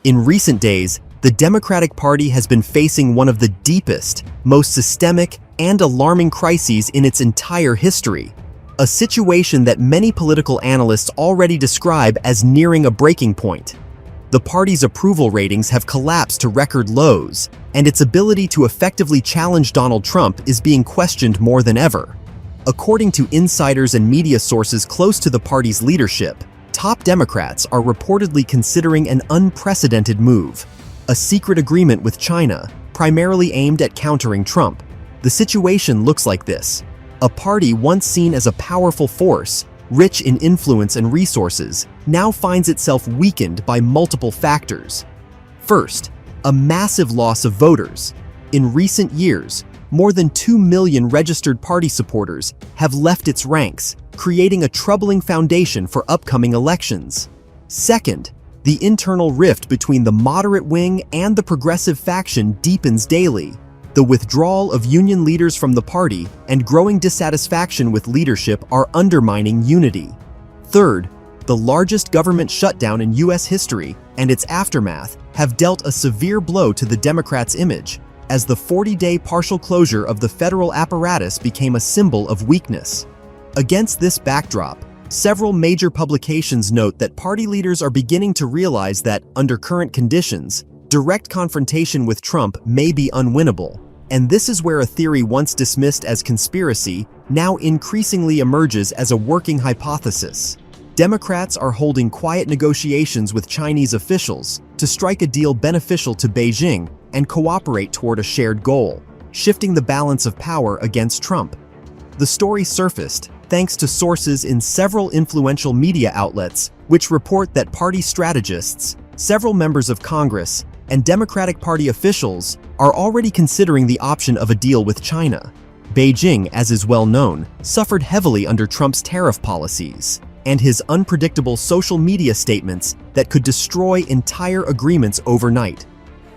In recent days, the Democratic Party has been facing one of the deepest, most systemic, and alarming crises in its entire history. A situation that many political analysts already describe as nearing a breaking point. The party's approval ratings have collapsed to record lows, and its ability to effectively challenge Donald Trump is being questioned more than ever. According to insiders and media sources close to the party's leadership, top Democrats are reportedly considering an unprecedented move, a secret agreement with China, primarily aimed at countering Trump. The situation looks like this. A party once seen as a powerful force, rich in influence and resources, now finds itself weakened by multiple factors. First, a massive loss of voters. In recent years, more than 2 million registered party supporters have left its ranks, creating a troubling foundation for upcoming elections. Second, the internal rift between the moderate wing and the progressive faction deepens daily. The withdrawal of union leaders from the party and growing dissatisfaction with leadership are undermining unity. Third, the largest government shutdown in U.S. history and its aftermath have dealt a severe blow to the Democrats' image, as the 40-day partial closure of the federal apparatus became a symbol of weakness. Against this backdrop, several major publications note that party leaders are beginning to realize that, under current conditions, direct confrontation with Trump may be unwinnable. And this is where a theory once dismissed as conspiracy now increasingly emerges as a working hypothesis. Democrats are holding quiet negotiations with Chinese officials to strike a deal beneficial to Beijing and cooperate toward a shared goal, shifting the balance of power against Trump. The story surfaced thanks to sources in several influential media outlets which report that party strategists, several members of Congress, and Democratic Party officials are already considering the option of a deal with China. Beijing, as is well known, suffered heavily under Trump's tariff policies and his unpredictable social media statements that could destroy entire agreements overnight.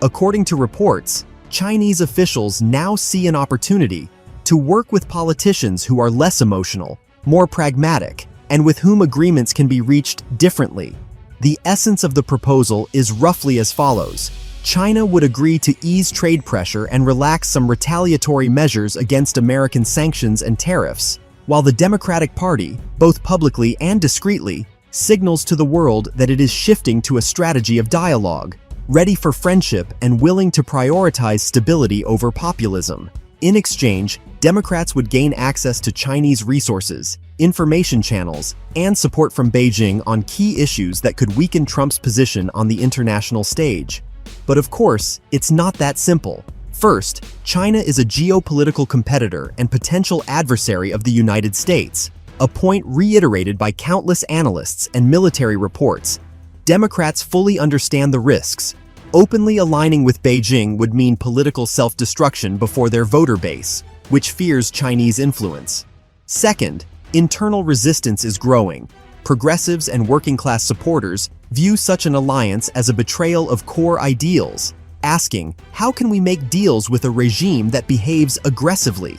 According to reports, Chinese officials now see an opportunity to work with politicians who are less emotional, more pragmatic, and with whom agreements can be reached differently. The essence of the proposal is roughly as follows. China would agree to ease trade pressure and relax some retaliatory measures against American sanctions and tariffs, while the Democratic Party, both publicly and discreetly, signals to the world that it is shifting to a strategy of dialogue, ready for friendship and willing to prioritize stability over populism. In exchange, Democrats would gain access to Chinese resources, information channels, and support from Beijing on key issues that could weaken Trump's position on the international stage. But of course, it's not that simple. First, China is a geopolitical competitor and potential adversary of the United States, a point reiterated by countless analysts and military reports. Democrats fully understand the risks. Openly aligning with Beijing would mean political self-destruction before their voter base, which fears Chinese influence. Second, internal resistance is growing. Progressives and working-class supporters view such an alliance as a betrayal of core ideals, asking, how can we make deals with a regime that behaves aggressively?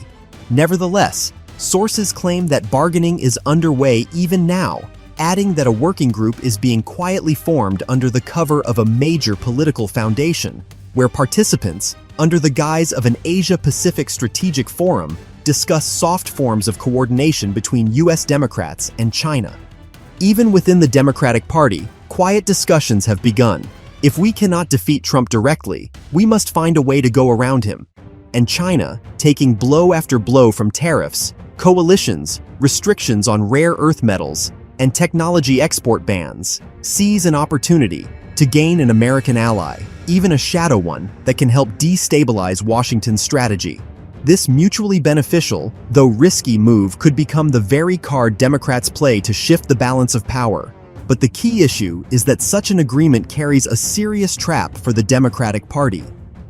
Nevertheless, sources claim that bargaining is underway even now, adding that a working group is being quietly formed under the cover of a major political foundation, where participants, under the guise of an Asia-Pacific Strategic Forum, discuss soft forms of coordination between U.S. Democrats and China. Even within the Democratic Party, quiet discussions have begun. If we cannot defeat Trump directly, we must find a way to go around him. And China, taking blow after blow from tariffs, coalitions, restrictions on rare earth metals, and technology export bans, sees an opportunity to gain an American ally, even a shadow one, that can help destabilize Washington's strategy. This mutually beneficial, though risky move could become the very card Democrats play to shift the balance of power. But the key issue is that such an agreement carries a serious trap for the Democratic Party.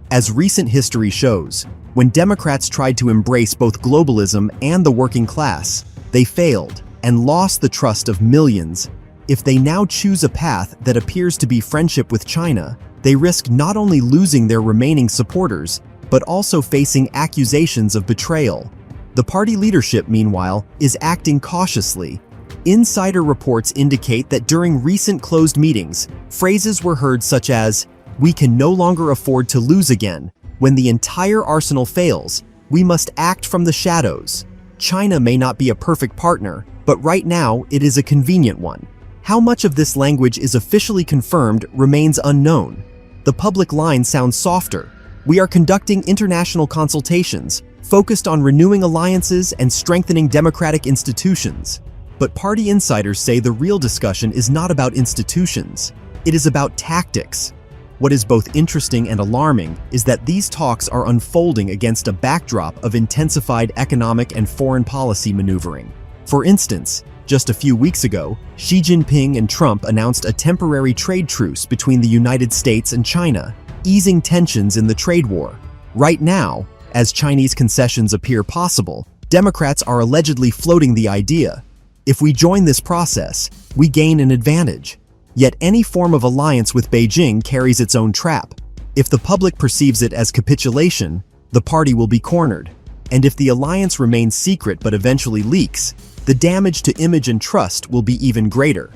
As recent history shows, when Democrats tried to embrace both globalism and the working class, they failed and lost the trust of millions. If they now choose a path that appears to be friendship with China, they risk not only losing their remaining supporters, but also facing accusations of betrayal. The party leadership, meanwhile, is acting cautiously. Insider reports indicate that during recent closed meetings, phrases were heard such as, "We can no longer afford to lose again. When the entire arsenal fails, we must act from the shadows. China may not be a perfect partner, but right now it is a convenient one." How much of this language is officially confirmed remains unknown. The public line sounds softer. "We are conducting international consultations, focused on renewing alliances and strengthening democratic institutions." But party insiders say the real discussion is not about institutions. It is about tactics. What is both interesting and alarming is that these talks are unfolding against a backdrop of intensified economic and foreign policy maneuvering. For instance, just a few weeks ago, Xi Jinping and Trump announced a temporary trade truce between the United States and China, easing tensions in the trade war. Right now, as Chinese concessions appear possible, Democrats are allegedly floating the idea, if we join this process, we gain an advantage. Yet any form of alliance with Beijing carries its own trap. If the public perceives it as capitulation, the party will be cornered. And if the alliance remains secret but eventually leaks, the damage to image and trust will be even greater.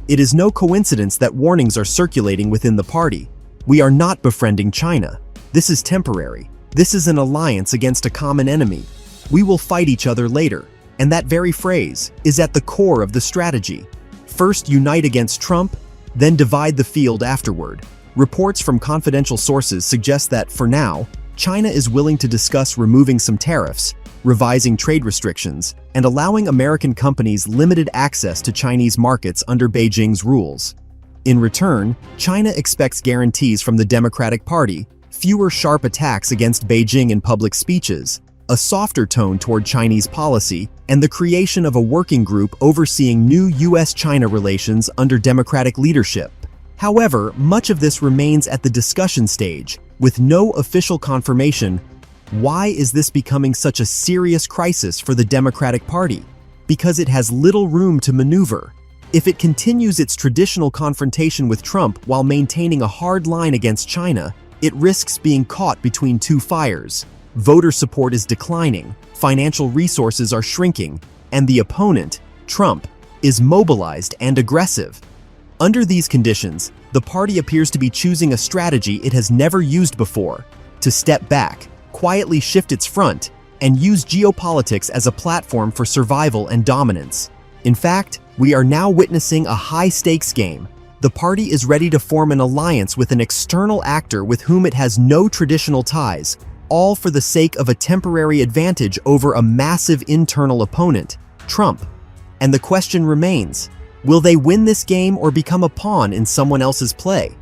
It is no coincidence that warnings are circulating within the party. We are not befriending China. This is temporary. This is an alliance against a common enemy. We will fight each other later. And that very phrase is at the core of the strategy. First unite against Trump, then divide the field afterward. Reports from confidential sources suggest that, for now, China is willing to discuss removing some tariffs, revising trade restrictions, and allowing American companies limited access to Chinese markets under Beijing's rules. In return, China expects guarantees from the Democratic Party, fewer sharp attacks against Beijing in public speeches, a softer tone toward Chinese policy, and the creation of a working group overseeing new US-China relations under Democratic leadership. However, much of this remains at the discussion stage, with no official confirmation. Why is this becoming such a serious crisis for the Democratic Party? Because it has little room to maneuver. If it continues its traditional confrontation with Trump while maintaining a hard line against China, it risks being caught between two fires. Voter support is declining, financial resources are shrinking, and the opponent, Trump, is mobilized and aggressive. Under these conditions, the party appears to be choosing a strategy it has never used before: to step back, quietly shift its front, and use geopolitics as a platform for survival and dominance. In fact, we are now witnessing a high-stakes game. The party is ready to form an alliance with an external actor with whom it has no traditional ties, all for the sake of a temporary advantage over a massive internal opponent, Trump. And the question remains, will they win this game or become a pawn in someone else's play?